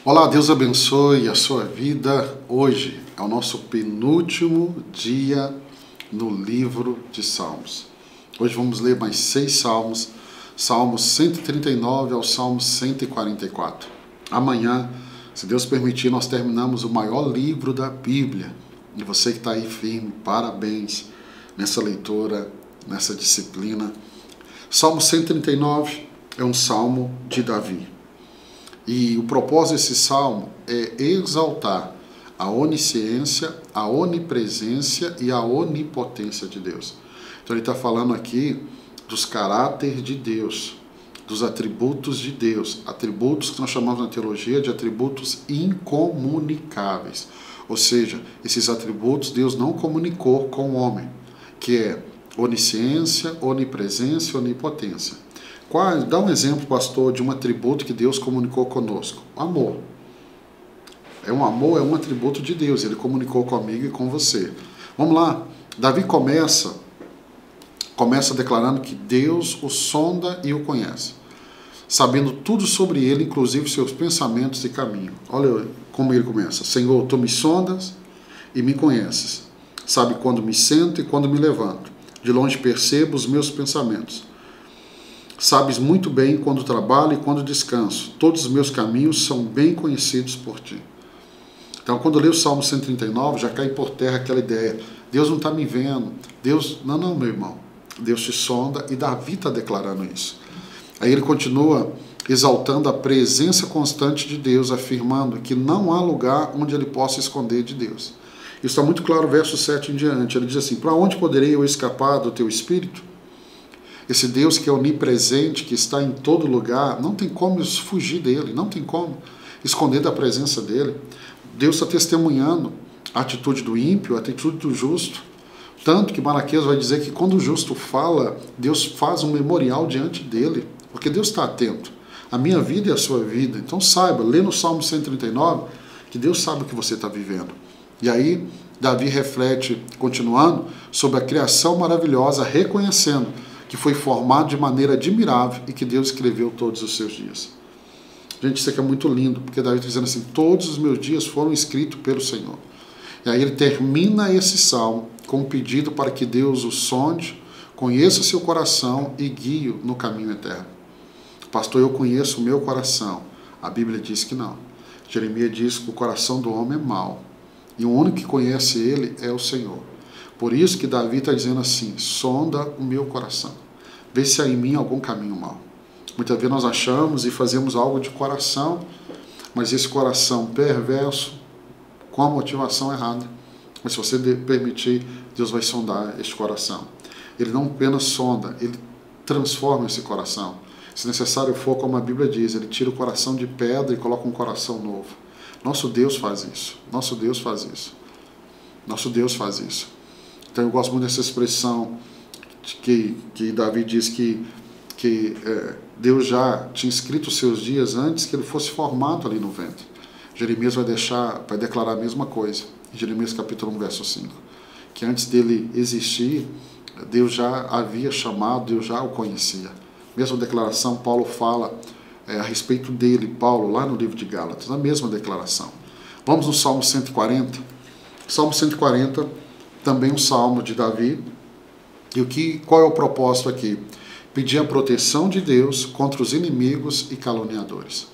Olá, Deus abençoe a sua vida. Hoje é o nosso penúltimo dia no livro de Salmos. Hoje vamos ler mais 6 salmos, Salmos 139 ao Salmo 144. Amanhã, se Deus permitir, nós terminamos o maior livro da Bíblia. E você que está aí firme, parabéns nessa leitura, nessa disciplina. Salmo 139 é um salmo de Davi. E o propósito desse salmo é exaltar a onisciência, a onipresença e a onipotência de Deus. Então ele está falando aqui dos caráteres de Deus, dos atributos de Deus, atributos que nós chamamos na teologia de atributos incomunicáveis. Ou seja, esses atributos Deus não comunicou com o homem, que é onisciência, onipresença e onipotência. Dá um exemplo, pastor, de um atributo que Deus comunicou conosco. O amor. Amor é um atributo de Deus, ele comunicou comigo e com você. Vamos lá, Davi começa declarando que Deus o sonda e o conhece, sabendo tudo sobre ele, inclusive seus pensamentos e caminho. Olha como ele começa: Senhor, tu me sondas e me conheces, sabe quando me sento e quando me levanto, de longe percebo os meus pensamentos. Sabes muito bem quando trabalho e quando descanso. Todos os meus caminhos são bem conhecidos por ti. Então, quando eu leio o Salmo 139, já cai por terra aquela ideia. Deus não está me vendo. Deus, não, meu irmão. Deus te sonda e Davi está declarando isso. Aí ele continua exaltando a presença constante de Deus, afirmando que não há lugar onde ele possa esconder de Deus. Isso está muito claro, verso 7 em diante. Ele diz assim: para onde poderei eu escapar do teu espírito? Esse Deus que é onipresente, que está em todo lugar, não tem como fugir dele, não tem como esconder da presença dele. Deus está testemunhando a atitude do ímpio, a atitude do justo. Tanto que Malaquias vai dizer que quando o justo fala, Deus faz um memorial diante dele, porque Deus está atento. A minha vida e a sua vida. Então saiba, lê no Salmo 139, que Deus sabe o que você está vivendo. E aí, Davi reflete, continuando, sobre a criação maravilhosa, reconhecendo que foi formado de maneira admirável e que Deus escreveu todos os seus dias. Gente, isso aqui é muito lindo, porque Davi está dizendo assim: todos os meus dias foram escritos pelo Senhor. E aí ele termina esse salmo com um pedido para que Deus o sonde, conheça seu coração e guie-o no caminho eterno. Pastor, eu conheço o meu coração. A Bíblia diz que não. Jeremias diz que o coração do homem é mau, e o único que conhece ele é o Senhor. Por isso que Davi está dizendo assim: sonda o meu coração, vê se há em mim algum caminho mau. Muitas vezes nós achamos e fazemos algo de coração, mas esse coração perverso, com a motivação errada. Mas se você permitir, Deus vai sondar este coração. Ele não apenas sonda, ele transforma esse coração. Se necessário for, como a Bíblia diz, ele tira o coração de pedra e coloca um coração novo. Nosso Deus faz isso. Nosso Deus faz isso. Nosso Deus faz isso. Então eu gosto muito dessa expressão que Davi diz que Deus já tinha escrito os seus dias antes que ele fosse formado ali no ventre. Jeremias vai declarar a mesma coisa, em Jeremias capítulo 1, verso 5, que antes dele existir, Deus já havia chamado, Deus já o conhecia. Mesma declaração, Paulo fala a respeito dele, Paulo, lá no livro de Gálatas, a mesma declaração. Vamos no Salmo 140. Salmo 140, também um salmo de Davi. E qual é o propósito aqui? Pedir a proteção de Deus contra os inimigos e caluniadores.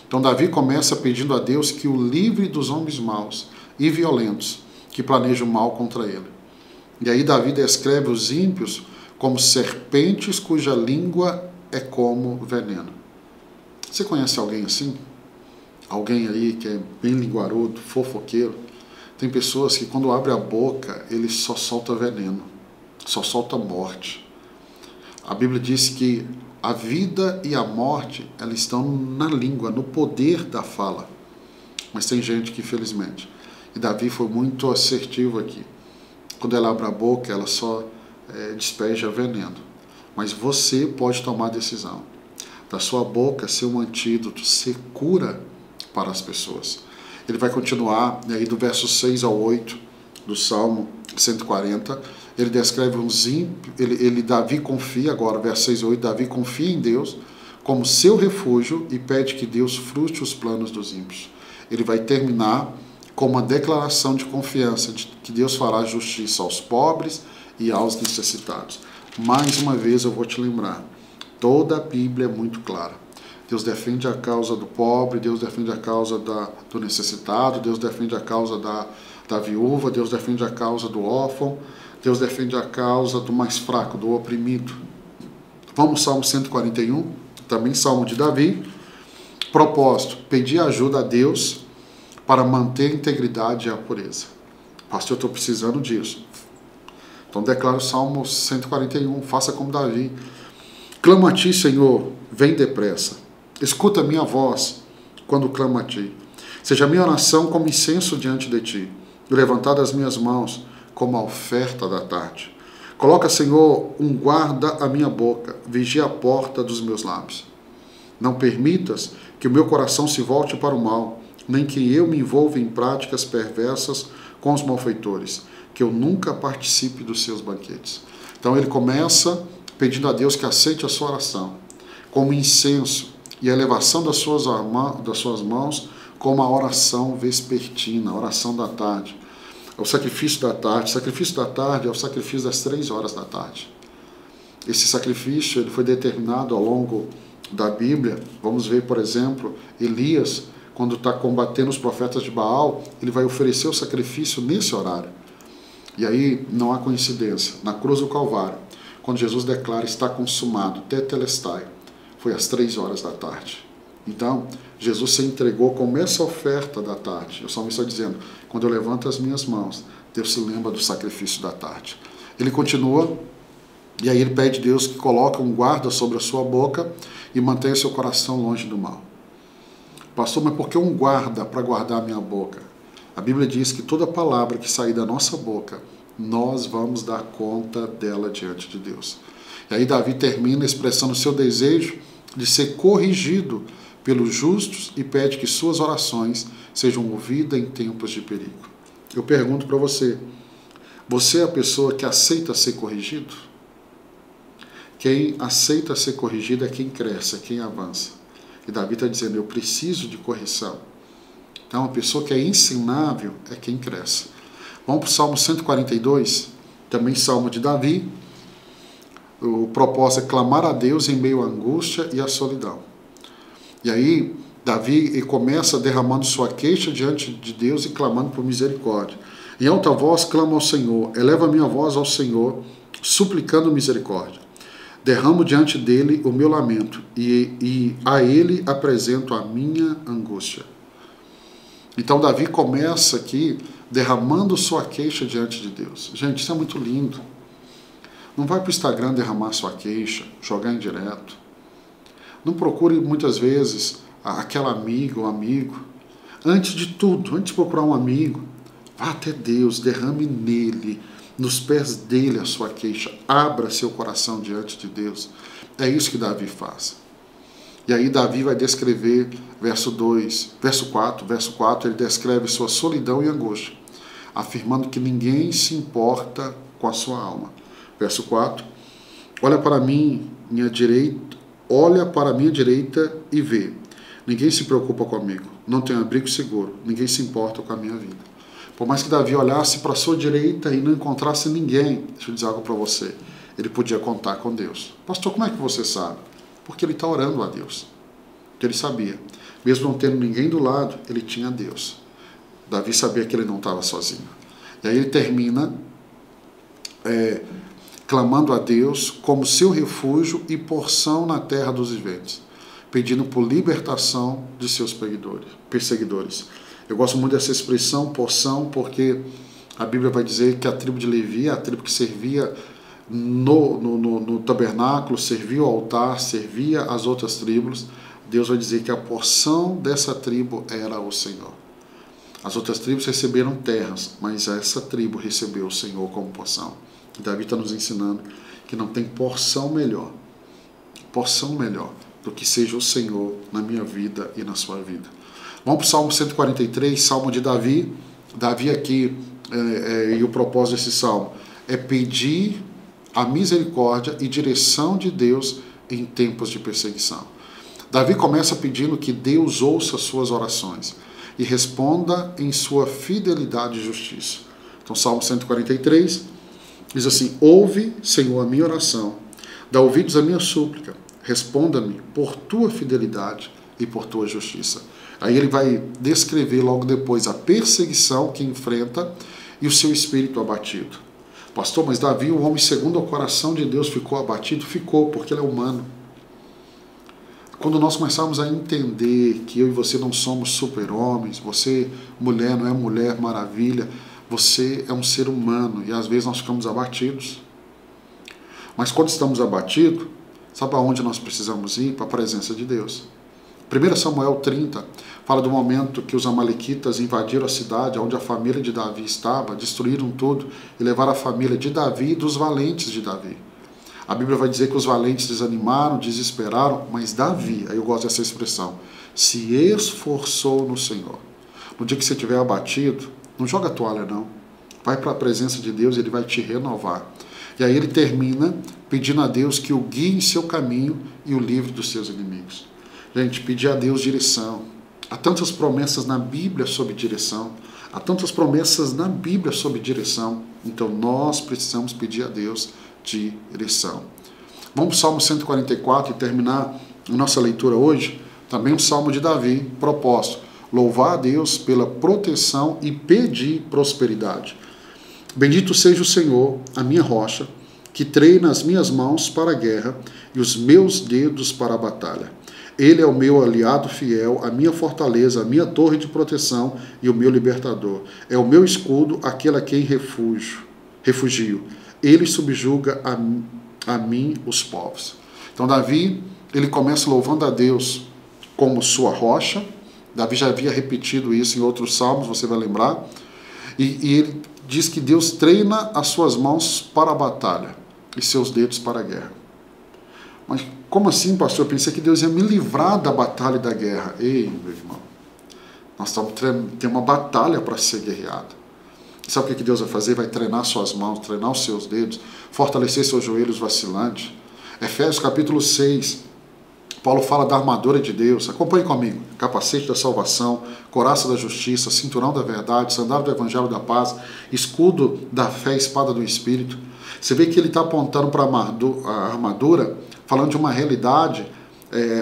Então Davi começa pedindo a Deus que o livre dos homens maus e violentos que planejam mal contra ele. E aí Davi descreve os ímpios como serpentes cuja língua é como veneno. Você conhece alguém assim? Alguém aí que é bem linguarudo, fofoqueiro? Tem pessoas que quando abre a boca, ele só solta veneno, só solta morte. A Bíblia diz que a vida e a morte, elas estão na língua, no poder da fala. Mas tem gente que, infelizmente, e Davi foi muito assertivo aqui, quando ela abre a boca, ela só despeja veneno. Mas você pode tomar a decisão da sua boca ser um antídoto, ser cura para as pessoas. Ele vai continuar, aí do verso 6 ao 8 do Salmo 140, ele descreve uns ímpios, Davi confia agora, verso 6 e 8, Davi confia em Deus como seu refúgio e pede que Deus frustre os planos dos ímpios. Ele vai terminar com uma declaração de confiança de que Deus fará justiça aos pobres e aos necessitados. Mais uma vez eu vou te lembrar, toda a Bíblia é muito clara. Deus defende a causa do pobre, Deus defende a causa do necessitado, Deus defende a causa da viúva, Deus defende a causa do órfão, Deus defende a causa do mais fraco, do oprimido. Vamos ao Salmo 141, também Salmo de Davi. Propósito, pedir ajuda a Deus para manter a integridade e a pureza. Pastor, eu estou precisando disso. Então declara o Salmo 141, faça como Davi. Clamo a ti, Senhor, vem depressa. Escuta a minha voz quando clamo a ti. Seja a minha oração como incenso diante de ti, e levantar as minhas mãos como a oferta da tarde. Coloca, Senhor, um guarda à minha boca, vigia a porta dos meus lábios. Não permitas que o meu coração se volte para o mal, nem que eu me envolva em práticas perversas com os malfeitores, que eu nunca participe dos seus banquetes. Então ele começa pedindo a Deus que aceite a sua oração, como incenso, e a elevação das suas mãos como a oração vespertina, a oração da tarde. O sacrifício da tarde. O sacrifício da tarde é o sacrifício das 3 horas da tarde. Esse sacrifício ele foi determinado ao longo da Bíblia. Vamos ver, por exemplo, Elias, quando está combatendo os profetas de Baal, ele vai oferecer o sacrifício nesse horário. E aí não há coincidência. Na cruz do Calvário, quando Jesus declara está consumado, tetelestai, foi às 3 horas da tarde. Então, Jesus se entregou como essa oferta da tarde. O salmista está dizendo, quando eu levanto as minhas mãos, Deus se lembra do sacrifício da tarde. Ele continua, e aí ele pede a Deus que coloque um guarda sobre a sua boca e mantenha seu coração longe do mal. Pastor, mas por que um guarda para guardar a minha boca? A Bíblia diz que toda palavra que sair da nossa boca, nós vamos dar conta dela diante de Deus. E aí Davi termina expressando o seu desejo de ser corrigido pelos justos e pede que suas orações sejam ouvidas em tempos de perigo. Eu pergunto para você, você é a pessoa que aceita ser corrigido? Quem aceita ser corrigido é quem cresce, é quem avança. E Davi está dizendo, eu preciso de correção. Então, a pessoa que é ensinável é quem cresce. Vamos para o Salmo 142, também Salmo de Davi. O propósito é clamar a Deus em meio à angústia e à solidão. E aí, Davi começa derramando sua queixa diante de Deus e clamando por misericórdia. Em alta voz, clamo ao Senhor, eleva minha voz ao Senhor, suplicando misericórdia. Derramo diante dele o meu lamento e a ele apresento a minha angústia. Então, Davi começa aqui derramando sua queixa diante de Deus. Gente, isso é muito lindo. Não vai para o Instagram derramar sua queixa, jogar em direto. Não procure muitas vezes aquela amiga ou amigo. Antes de tudo, antes de procurar um amigo, vá até Deus, derrame nele, nos pés dele a sua queixa. Abra seu coração diante de Deus. É isso que Davi faz. E aí Davi vai descrever verso 4, ele descreve sua solidão e angústia, afirmando que ninguém se importa com a sua alma. Verso 4, olha para minha direita e vê. Ninguém se preocupa comigo, não tenho abrigo seguro, ninguém se importa com a minha vida. Por mais que Davi olhasse para a sua direita e não encontrasse ninguém, deixa eu dizer algo para você, ele podia contar com Deus. Pastor, como é que você sabe? Porque ele está orando a Deus. Porque ele sabia, mesmo não tendo ninguém do lado, ele tinha Deus. Davi sabia que ele não estava sozinho. E aí ele termina clamando a Deus como seu refúgio e porção na terra dos viventes, pedindo por libertação de seus perseguidores. Eu gosto muito dessa expressão, porção, porque a Bíblia vai dizer que a tribo de Levi, a tribo que servia no tabernáculo, servia o altar, servia as outras tribos. Deus vai dizer que a porção dessa tribo era o Senhor. As outras tribos receberam terras, mas essa tribo recebeu o Senhor como porção. E Davi está nos ensinando que não tem porção melhor do que seja o Senhor na minha vida e na sua vida. Vamos para o Salmo 143, Salmo de Davi. Davi aqui, e o propósito desse Salmo é pedir a misericórdia e direção de Deus em tempos de perseguição. Davi começa pedindo que Deus ouça suas orações e responda em sua fidelidade e justiça. Então, Salmo 143 diz assim: ouve, Senhor, a minha oração, dá ouvidos à minha súplica, responda-me por tua fidelidade e por tua justiça. Aí ele vai descrever logo depois a perseguição que enfrenta e o seu espírito abatido. Pastor, mas Davi, o homem segundo o coração de Deus, ficou abatido? Ficou, porque ele é humano. Quando nós começarmos a entender que eu e você não somos super-homens, você, mulher, não é mulher maravilha, você é um ser humano e às vezes nós ficamos abatidos. Mas quando estamos abatidos, sabe aonde nós precisamos ir? Para a presença de Deus. 1 Samuel 30 fala do momento que os amalequitas invadiram a cidade onde a família de Davi estava, destruíram tudo e levaram a família de Davi e dos valentes de Davi. A Bíblia vai dizer que os valentes desanimaram, desesperaram, mas Davi, aí eu gosto dessa expressão, se esforçou no Senhor. No dia que você estiver abatido, não joga a toalha não. Vai para a presença de Deus, Ele vai te renovar. E aí ele termina pedindo a Deus que o guie em seu caminho e o livre dos seus inimigos. Gente, pedir a Deus direção. Há tantas promessas na Bíblia sobre direção. Há tantas promessas na Bíblia sobre direção. Então nós precisamos pedir a Deus direção. Vamos para o Salmo 144 e terminar a nossa leitura hoje. Também um Salmo de Davi, propósito: louvar a Deus pela proteção e pedir prosperidade. Bendito seja o Senhor, a minha rocha, que treina as minhas mãos para a guerra e os meus dedos para a batalha. Ele é o meu aliado fiel, a minha fortaleza, a minha torre de proteção e o meu libertador. É o meu escudo, aquele a quem refugio. Ele subjuga a mim os povos. Então Davi, ele começa louvando a Deus como sua rocha. Davi já havia repetido isso em outros salmos, você vai lembrar. E ele diz que Deus treina as suas mãos para a batalha e seus dedos para a guerra. Mas como assim, pastor? Eu pensei que Deus ia me livrar da batalha e da guerra. Ei, meu irmão, nós estamos tendo uma batalha para ser guerreada. Sabe o que Deus vai fazer? Vai treinar suas mãos, treinar os seus dedos, fortalecer seus joelhos vacilantes. Efésios capítulo 6, Paulo fala da armadura de Deus. Acompanhe comigo. Capacete da salvação, couraça da justiça, cinturão da verdade, sandália do evangelho da paz, escudo da fé, espada do Espírito. Você vê que ele está apontando para a armadura, falando de uma realidade,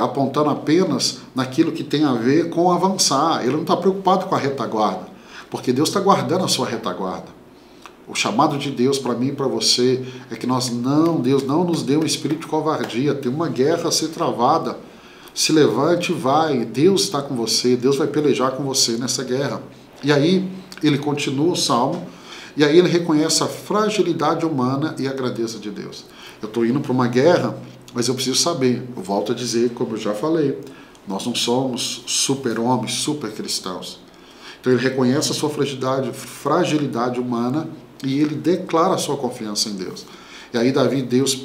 apontando apenas naquilo que tem a ver com avançar. Ele não está preocupado com a retaguarda, porque Deus está guardando a sua retaguarda. O chamado de Deus para mim e para você é que Deus não nos deu um espírito de covardia. Tem uma guerra a ser travada. Se levante e vai. Deus está com você. Deus vai pelejar com você nessa guerra. E aí ele continua o salmo. E aí ele reconhece a fragilidade humana e a grandeza de Deus. Eu estou indo para uma guerra, mas eu preciso saber. Eu volto a dizer, como eu já falei, nós não somos super-homens, super-cristãos. Então ele reconhece a sua fragilidade humana e ele declara a sua confiança em Deus. E aí Deus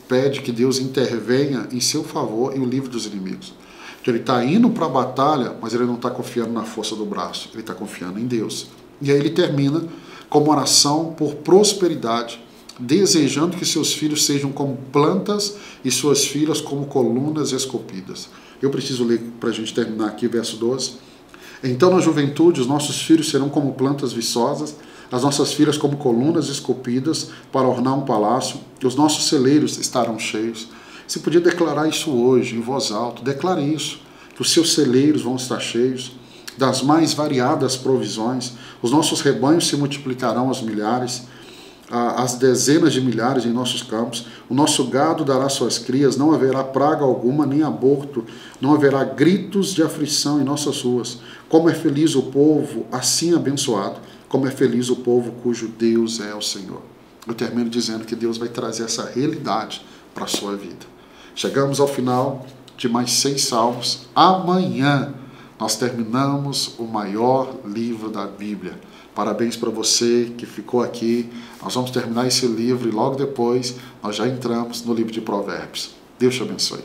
pede que Deus intervenha em seu favor e o livre dos inimigos. Então ele está indo para a batalha, mas ele não está confiando na força do braço, ele está confiando em Deus. E aí ele termina com uma oração por prosperidade, desejando que seus filhos sejam como plantas e suas filhas como colunas esculpidas. Eu preciso ler para a gente terminar aqui, verso 12. Então, na juventude, os nossos filhos serão como plantas viçosas, as nossas filhas como colunas esculpidas para ornar um palácio, e os nossos celeiros estarão cheios. Você podia declarar isso hoje, em voz alta. Declare isso, que os seus celeiros vão estar cheios das mais variadas provisões, os nossos rebanhos se multiplicarão aos milhares, às dezenas de milhares em nossos campos, o nosso gado dará suas crias, não haverá praga alguma, nem aborto, não haverá gritos de aflição em nossas ruas. Como é feliz o povo assim abençoado, como é feliz o povo cujo Deus é o Senhor. Eu termino dizendo que Deus vai trazer essa realidade para a sua vida. Chegamos ao final de mais 6 salmos. Amanhã nós terminamos o maior livro da Bíblia. Parabéns para você que ficou aqui. Nós vamos terminar esse livro e logo depois nós já entramos no livro de Provérbios. Deus te abençoe.